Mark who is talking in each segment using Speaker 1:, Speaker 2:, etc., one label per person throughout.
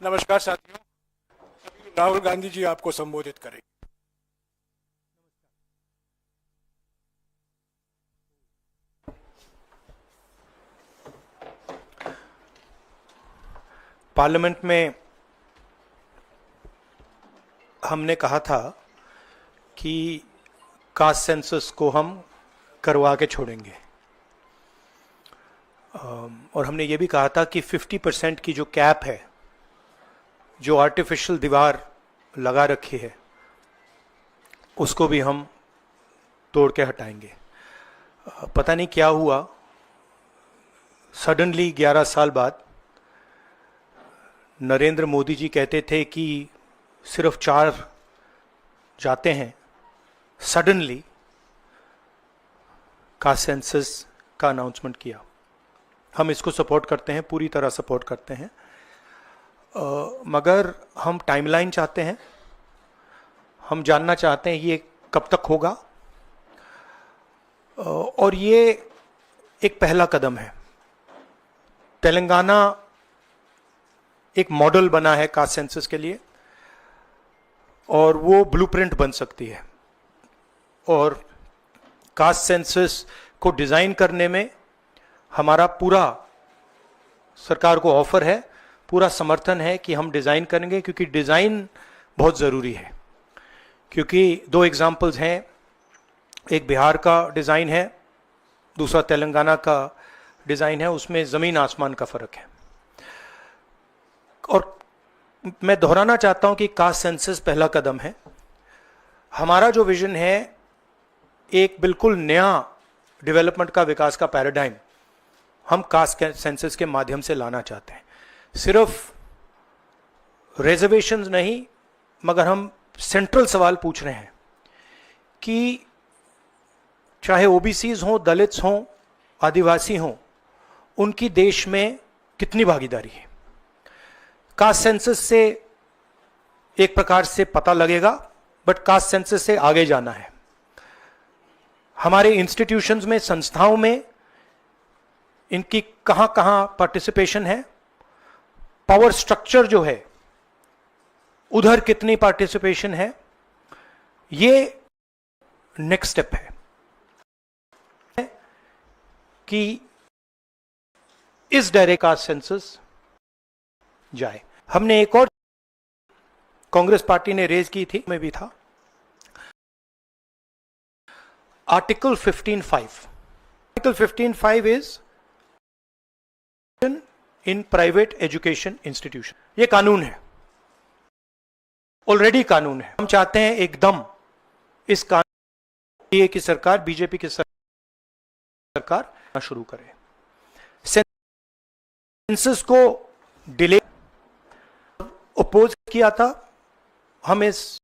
Speaker 1: नमस्कार साथियों, राहुल गांधी जी आपको संबोधित करेंगे।
Speaker 2: पार्लियामेंट में हमने कहा था कि कास्ट सेंसस को हम करवा के छोड़ेंगे, और हमने ये भी कहा था कि 50% की जो कैप है, जो आर्टिफिशियल दीवार लगा रखी है, उसको भी हम तोड़ के हटाएंगे। पता नहीं क्या हुआ, सडनली 11 साल बाद नरेंद्र मोदी जी कहते थे कि सिर्फ 4 जाते हैं, सडनली कास्ट सेंसस का अनाउंसमेंट किया। हम इसको सपोर्ट करते हैं, पूरी तरह सपोर्ट करते हैं, मगर हम टाइमलाइन चाहते हैं। हम जानना चाहते हैं ये कब तक होगा, और ये एक पहला कदम है। तेलंगाना एक मॉडल बना है कास्ट सेंसस के लिए, और वो ब्लूप्रिंट बन सकती है। और कास्ट सेंसस को डिजाइन करने में हमारा पूरा सरकार को ऑफर है, पूरा समर्थन है कि हम डिजाइन करेंगे, क्योंकि डिजाइन बहुत जरूरी है। क्योंकि 2 एग्जाम्पल्स हैं, एक बिहार का डिजाइन है, दूसरा तेलंगाना का डिजाइन है, उसमें जमीन आसमान का फर्क है। और मैं दोहराना चाहता हूं कि कास्ट सेंसस पहला कदम है। हमारा जो विजन है, एक बिल्कुल नया डेवलपमेंट का, विकास का पैराडाइम हम कास्ट सेंसस के माध्यम से लाना चाहते हैं। सिर्फ रिजर्वेशंस नहीं, मगर हम सेंट्रल सवाल पूछ रहे हैं कि चाहे ओबीसीज हों, दलित्स हों, आदिवासी हों, उनकी देश में कितनी भागीदारी है। कास्ट सेंसस से एक प्रकार से पता लगेगा, बट कास्ट सेंसस से आगे जाना है। हमारे इंस्टीट्यूशंस में, संस्थाओं में इनकी कहां कहां पार्टिसिपेशन है, पावर स्ट्रक्चर जो है उधर कितनी पार्टिसिपेशन है, ये नेक्स्ट स्टेप है कि इस डायरेक्ट कास्ट सेंसस जाए। हमने एक और कांग्रेस पार्टी ने रेज की थी, में भी था, article 15(5). Article 15(5) is in private education institution. ये कानून है, ऑलरेडी कानून है। हम चाहते हैं एकदम इस कानून की सरकार, बीजेपी की सरकार शुरू करे। सेंसस को डिले अपोज किया था, हम इस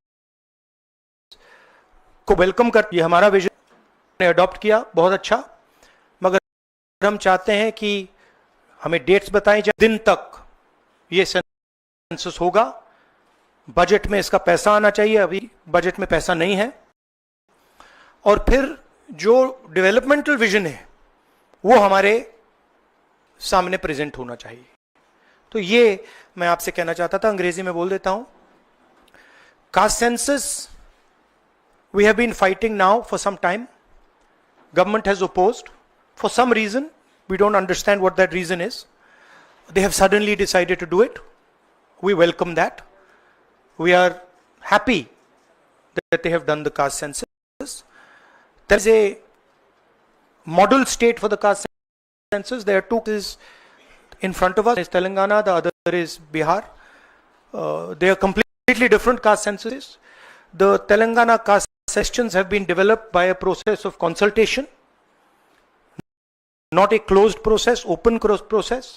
Speaker 2: को वेलकम कर, ये हमारा विजन ने अडॉप्ट किया, बहुत अच्छा। मगर हम चाहते हैं कि हमें डेट्स बताएं, दिन तक ये सेंसस होगा, बजट में इसका पैसा आना चाहिए, अभी बजट में पैसा नहीं है, और फिर जो डेवलपमेंटल विजन है वो हमारे सामने प्रेजेंट होना चाहिए। तो ये मैं आपसे कहना चाहता था, अंग्रेजी में बोल देता हूं। Caste census we have been fighting now for some time, government has opposed for some reason, we don't understand what that reason is. They have suddenly decided to do it. We welcome that. We are happy that they have done the caste census. There is a model state for the caste census. There are 2 cases in front of us. One is Telangana, the other is Bihar. They are completely different caste censuses. The Telangana caste questions have been developed by a process of consultation, not a closed process, open process,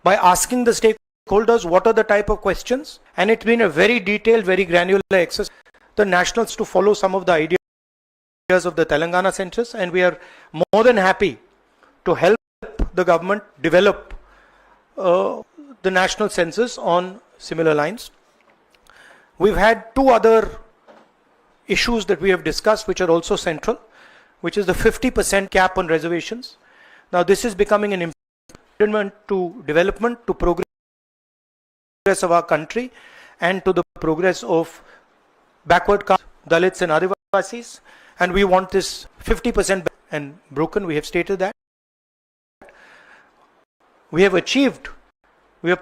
Speaker 2: by asking the stakeholders what are the type of questions, and it's been a very detailed, very granular exercise. The nationals to follow some of the ideas of the Telangana census, and we are more than happy to help the government develop the national census on similar lines. We've had 2 other issues that we have discussed, which are also central, which is the 50% cap on reservations. Now, this is becoming an impediment to development, to progress of our country, and to the progress of backward castes, Dalits and Adivasis. And we want this 50% and broken. We have stated that. We have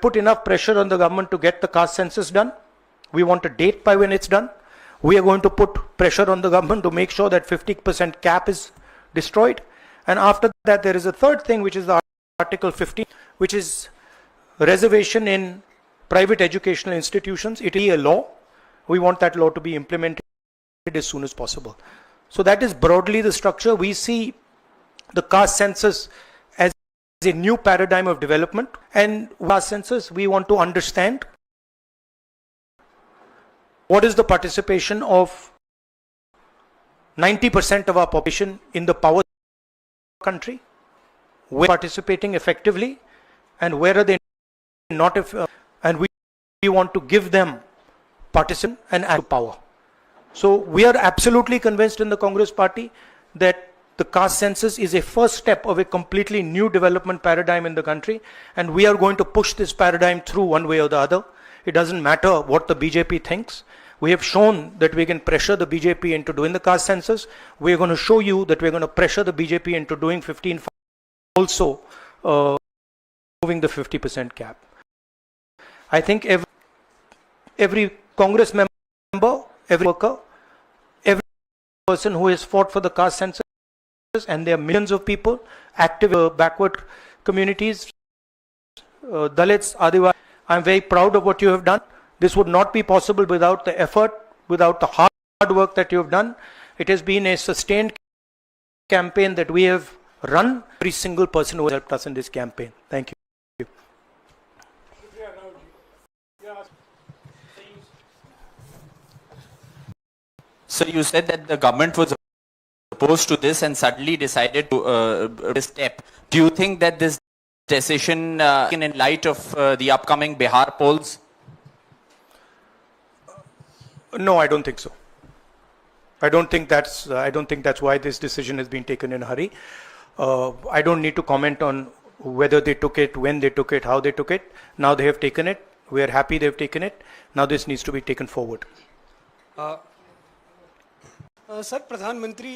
Speaker 2: put enough pressure on the government to get the caste census done. We want a date by when it's done. We are going to put pressure on the government to make sure that 50% cap is destroyed. And after that, there is a third thing, which is the Article 15, which is reservation in private educational institutions. It is a law. We want that law to be implemented as soon as possible. So that is broadly the structure. We see the caste census as a new paradigm of development. And caste census, we want to understand what is the participation of 90% of our population in the power country, where participating effectively, and where are they not, and we want to give them participation and active power. So we are absolutely convinced in the Congress Party that the caste census is a first step of a completely new development paradigm in the country, and we are going to push this paradigm through one way or the other. It doesn't matter what the BJP thinks. We have shown that we can pressure the BJP into doing the caste census. We are going to show you that we are going to pressure the BJP into doing 15, also moving the 50% cap. I think every Congress member, every worker, every person who has fought for the caste census, and there are millions of people active backward communities, Dalits, Adivasis. I'm very proud of what you have done. This would not be possible without the effort, without the hard work that you have done. It has been a sustained campaign that we have run. Every single person who has helped us in this campaign. Thank you.
Speaker 3: So you said that the government was opposed to this and suddenly decided to this step. Do you think that this decision in light of the upcoming Bihar polls?
Speaker 2: No, I don't think so. I don't think that's why this decision has been taken in a hurry. I don't need to comment on whether they took it, when they took it, how they took it. Now they have taken it. We are happy they've taken it. Now this needs to be taken forward.
Speaker 1: Sir, प्रधानमंत्री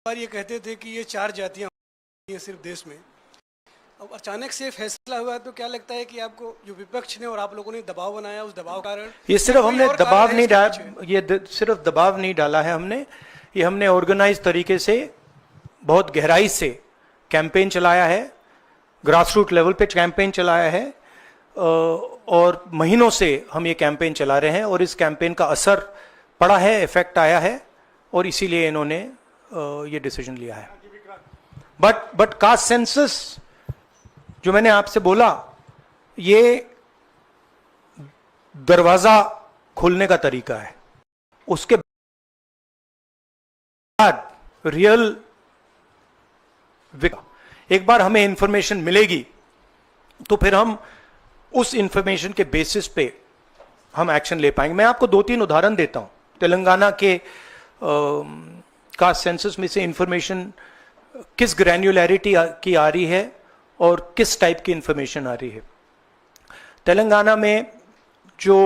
Speaker 1: बार ये कहते थे कि ये 4 जातियां हैं सिर्फ देश में. अब अचानक से फैसला हुआ, तो क्या लगता है कि आपको जो विपक्ष ने और आप लोगों ने दबाव बनाया, उस दबाव कारण
Speaker 2: ये सिर्फ हमने दबाव नहीं डाला, ये सिर्फ दबाव नहीं डाला है हमने, ये हमने ऑर्गेनाइज तरीके से बहुत गहराई से कैंपेन चलाया है, ग्रासरूट लेवल पे कैंपेन चलाया है, और महीनों से हम ये कैंपेन चला रहे हैं, और इस कैंपेन का असर पड़ा है, इफेक्ट आया है, और इसीलिए इन्होंने ये डिसीजन लिया है. बट कास्ट सेंसस जो मैंने आपसे बोला, ये दरवाजा खोलने का तरीका है. उसके बाद रियल एक बार हमें इंफॉर्मेशन मिलेगी तो फिर हम उस इंफॉर्मेशन के बेसिस पे हम एक्शन ले पाएंगे. मैं आपको 2-3 उदाहरण देता हूं. तेलंगाना के कास्ट सेंसस में से इंफॉर्मेशन किस ग्रैन्युलैरिटी की आ रही है और किस टाइप की इंफॉर्मेशन आ रही है. तेलंगाना में जो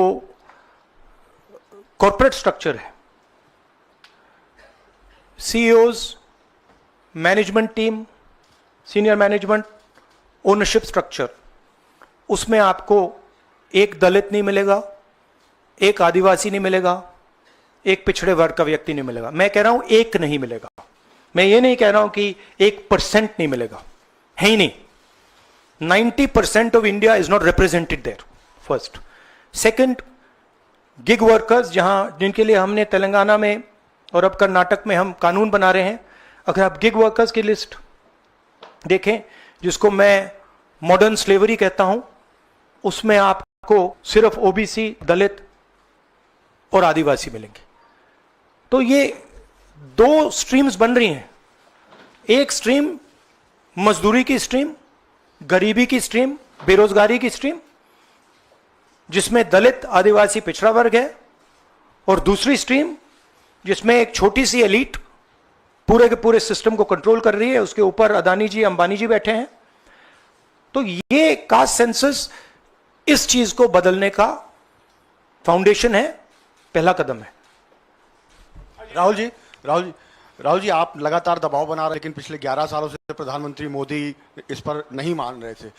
Speaker 2: कॉर्पोरेट स्ट्रक्चर है, CEOs, management team, senior management, ownership structure, उसमें आपको एक दलित नहीं मिलेगा, एक आदिवासी नहीं मिलेगा, एक पिछड़े वर्ग का व्यक्ति नहीं मिलेगा. मैं कह रहा हूं एक नहीं मिलेगा. मैं ये नहीं कह रहा हूं कि 1% नहीं मिलेगा, है ही नहीं. 90% of India is not represented there. First. Second, gig workers, जिनके लिए हमने तेलंगाना में और अब कर्नाटक में हम कानून बना रहे हैं. अगर आप गिग वर्कर्स की लिस्ट देखें, जिसको मैं मॉडर्न स्लेवरी कहता हूं, उसमें आपको सिर्फ ओबीसी, दलित और आदिवासी मिलेंगे. तो ये 2 स्ट्रीम्स बन रही हैं. एक स्ट्रीम मजदूरी की स्ट्रीम, गरीबी की स्ट्रीम, बेरोजगारी की स्ट्रीम, जिसमें दलित, आदिवासी, पिछड़ा वर्ग है, और दूसरी स्ट्रीम जिसमें एक छोटी सी एलीट पूरे के पूरे सिस्टम को कंट्रोल कर रही है, उसके ऊपर अदानी जी अंबानी जी बैठे हैं। तो ये कास्ट सेंसस इस चीज को बदलने का फाउंडेशन है, पहला कदम है।
Speaker 4: राहुल जी आप लगातार दबाव बना रहे, लेकिन पिछले 11 सालों से प्रधानमंत्री मोदी इस पर नहीं मान रहे थे।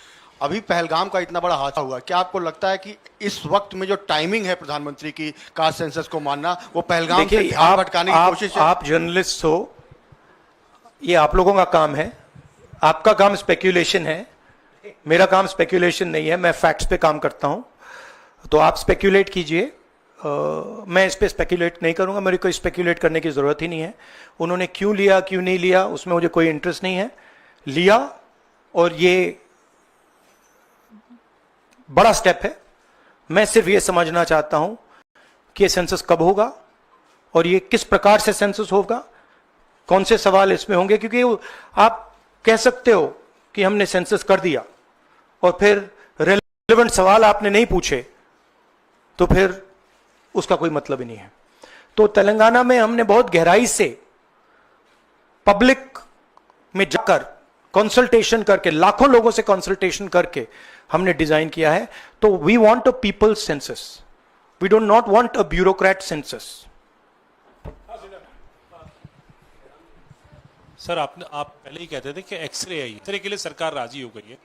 Speaker 4: अभी पहलगाम का इतना बड़ा हादसा हुआ, क्या आपको लगता है कि इस वक्त में जो टाइमिंग है प्रधानमंत्री की कास्ट सेंसस को मानना, वो पहलगाम से ध्यान भटकाने की कोशिश है?
Speaker 2: आप जर्नलिस्ट हो, ये आप लोगों का काम है, आपका काम स्पेक्यूलेशन है, मेरा काम स्पेक्यूलेशन नहीं है, मैं फैक्ट्स पे काम करता हूं। तो आप स्पेक्यूलेट कीजिए, मैं इस पे स्पेक्यूलेट नहीं करूंगा, मेरे को स्पेक्यूलेट करने की जरूरत ही नहीं है। उन्होंने क्यों लिया क्यों नहीं लिया उसमें मुझे कोई इंटरेस्ट नहीं है। लिया, और ये बड़ा स्टेप है। मैं सिर्फ ये समझना चाहता हूं कि ये सेंसस कब होगा और ये किस प्रकार से सेंसस होगा, कौन से सवाल इसमें होंगे, क्योंकि आप कह सकते हो कि हमने सेंसस कर दिया और फिर रेलेवेंट सवाल आपने नहीं पूछे, तो फिर उसका कोई मतलब ही नहीं है। तो तेलंगाना में हमने बहुत गहराई से पब्लिक में जाकर कंसल्टेशन करके, लाखों लोगों से कंसल्टेशन करके हमने डिजाइन किया है। तो we want a people census, we don't not want a bureaucrat census.
Speaker 5: Sir आप पहले ही कहते थे कि एक्सरे है, एक्सरे के लिए सरकार राजी हो गई है।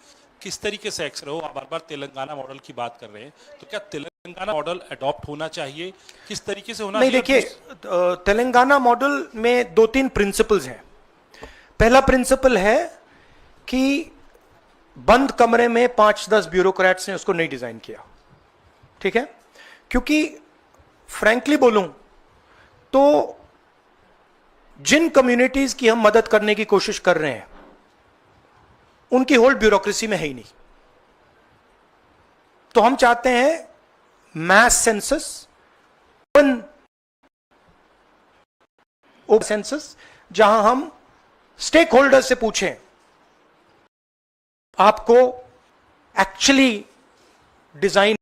Speaker 5: किस तरीके से एक्सरे हो? आप बार बार तेलंगाना मॉडल की बात कर रहे हैं, तो क्या तेलंगाना मॉडल अडॉप्ट होना चाहिए? किस तरीके से होना
Speaker 2: नहीं,
Speaker 5: चाहिए?
Speaker 2: देखिए, तेलंगाना मॉडल में 2-3 प्रिंसिपल्स हैं। पहला प्रिंसिपल है कि बंद कमरे में 5-10 ब्यूरोक्रेट्स ने उसको नहीं डिजाइन किया, ठीक है? क्योंकि फ्रैंकली बोलूं तो जिन कम्युनिटीज की हम मदद करने की कोशिश कर रहे हैं उनकी होल्ड ब्यूरोक्रेसी में है ही नहीं। तो हम चाहते हैं मैस सेंसस, ओपन सेंसस, जहां हम स्टेक होल्डर से पूछें आपको एक्चुअली डिजाइन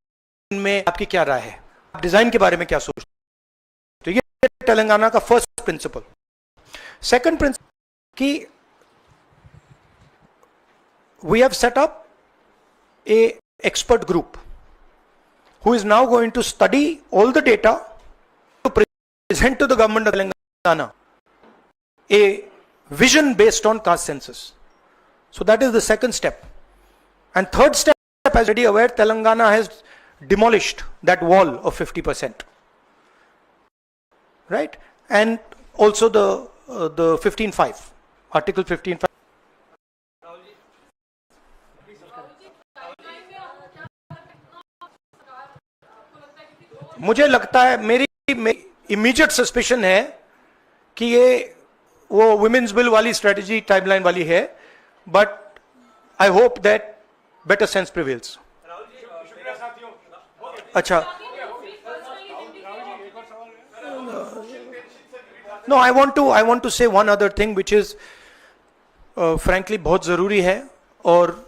Speaker 2: में आपकी क्या राय है, आप डिजाइन के बारे में क्या सोचते हैं। तो ये तेलंगाना का फर्स्ट प्रिंसिपल। सेकंड प्रिंसिपल कि we have set up a expert group who is now going to study all the data to present to the government of Telangana a vision based on caste census. So that is the second step. And third step, as already aware, Telangana has demolished that wall of 50%, right? And also the 15.5, Article 15.5. मुझे लगता है, मेरी immediate suspicion है कि ये वो women's bill वाली strategy timeline वाली है, but I hope that better sense prevails. अच्छा, नो, आई वांट टू से one other thing which is frankly बहुत जरूरी है, और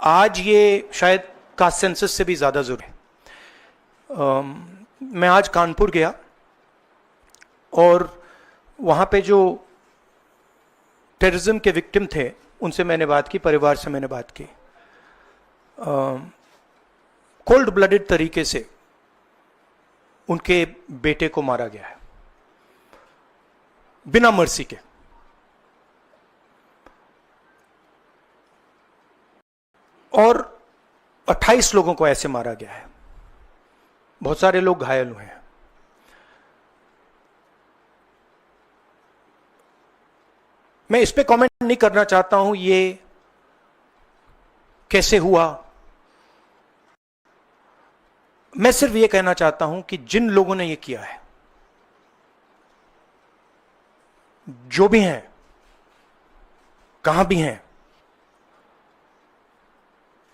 Speaker 2: आज ये शायद कास्ट सेंसस से भी ज्यादा जरूरी है। मैं आज कानपुर गया और वहाँ पे जो टेररिज्म के विक्टिम थे उनसे मैंने बात की, परिवार से मैंने बात की। कोल्ड ब्लडेड तरीके से उनके बेटे को मारा गया है, बिना मर्सी के। और 28 लोगों को ऐसे मारा गया है, बहुत सारे लोग घायल हुए हैं। मैं इस पे कमेंट नहीं करना चाहता हूं ये कैसे हुआ। मैं सिर्फ ये कहना चाहता हूं कि जिन लोगों ने ये किया है, जो भी हैं, कहां भी हैं,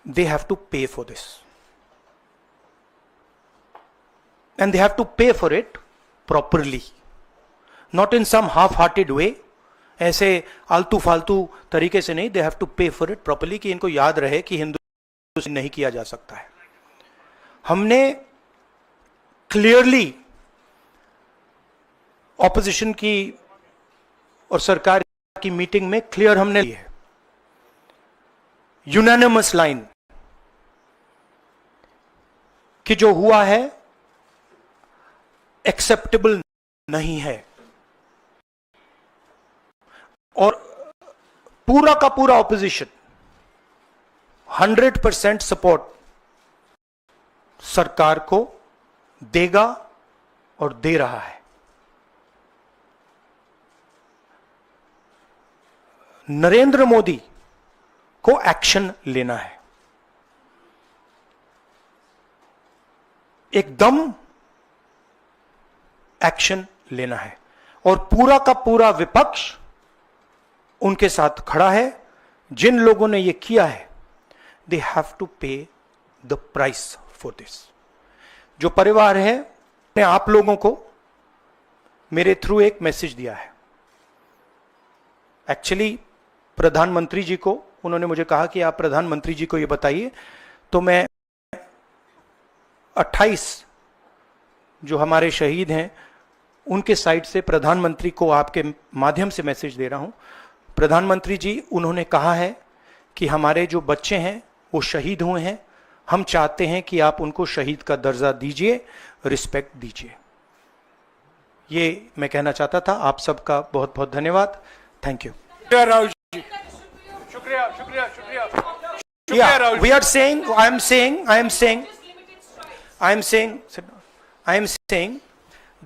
Speaker 2: they have to pay for this and they have to pay for it properly, not in some half-hearted way, ऐसे आलतू फालतू तरीके से नहीं। they have to pay for it properly, कि इनको याद रहे कि हिंदू नहीं किया जा सकता है। हमने क्लियरली ऑपोजिशन की और सरकार की मीटिंग में क्लियर हमने ली है, यूनानिमस लाइन कि जो हुआ है एक्सेप्टेबल नहीं है, और पूरा का पूरा ऑपोजिशन 100% सपोर्ट सरकार को देगा और दे रहा है। नरेंद्र मोदी को एक्शन लेना है, एकदम एक्शन लेना है, और पूरा का पूरा विपक्ष उनके साथ खड़ा है। जिन लोगों ने यह किया है, दे हैव टू पे द प्राइस फॉर दिस। जो परिवार है ने आप लोगों को मेरे थ्रू एक मैसेज दिया है। एक्चुअली प्रधानमंत्री जी को, उन्होंने मुझे कहा कि आप प्रधानमंत्री जी को यह बताइए, तो मैं 28 जो हमारे शहीद हैं उनके साइड से प्रधानमंत्री को आपके माध्यम से मैसेज दे रहा हूं। प्रधानमंत्री जी, उन्होंने कहा है कि हमारे जो बच्चे हैं वो शहीद हुए हैं, हम चाहते हैं कि आप उनको शहीद का दर्जा दीजिए, रिस्पेक्ट दीजिए। ये मैं कहना चाहता था। आप सबका बहुत बहुत धन्यवाद। Thank you.
Speaker 1: राहुल जी, शुक्रिया शुक्रिया शुक्रिया।
Speaker 2: Yeah, we are saying, I am saying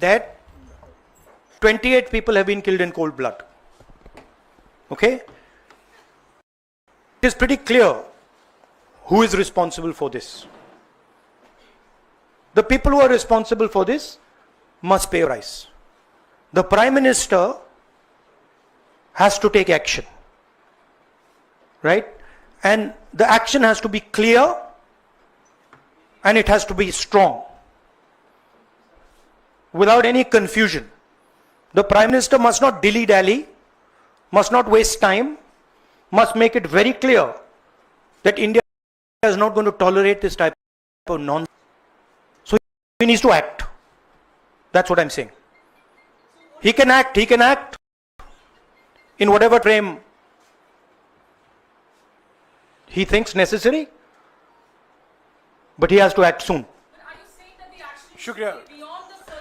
Speaker 2: that 28 people have been killed in cold blood. Okay? It is pretty clear who is responsible for this. The people who are responsible for this must pay a price. The Prime Minister has to take action. Right? And the action has to be clear and it has to be strong, without any confusion. The Prime Minister must not dilly-dally, must not waste time, must make it very clear that India is not going to tolerate this type of nonsense. So he needs to act. That's what I'm saying. He can act in whatever frame he thinks necessary, but he has to act soon.
Speaker 6: Are you saying that the action
Speaker 1: शुक्रिया।
Speaker 6: should be beyond the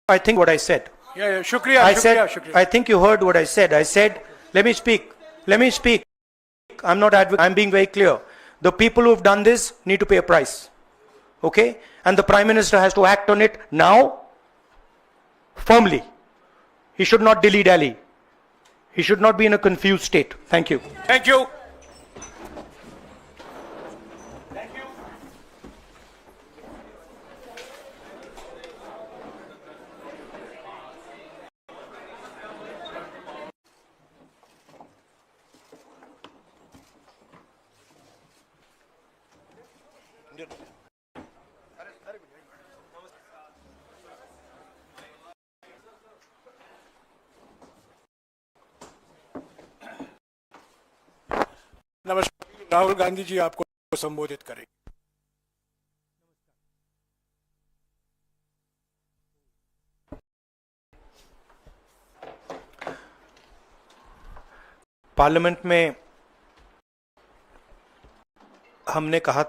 Speaker 2: I think what I said.
Speaker 1: या शुक्रिया
Speaker 2: I
Speaker 1: शुक्रिया
Speaker 2: said,
Speaker 1: शुक्रिया।
Speaker 2: I think you heard what I said. I said, let me speak. I'm not advocating, I'm being very clear. The people who have done this need to pay a price. Okay? And the Prime Minister has to act on it now, firmly. He should not dilly-dally. He should not be in a confused state. Thank you.
Speaker 1: Thank you. नमस्कार। राहुल गांधी जी आपको संबोधित करेंगे।
Speaker 2: Parliament में हमने कहा था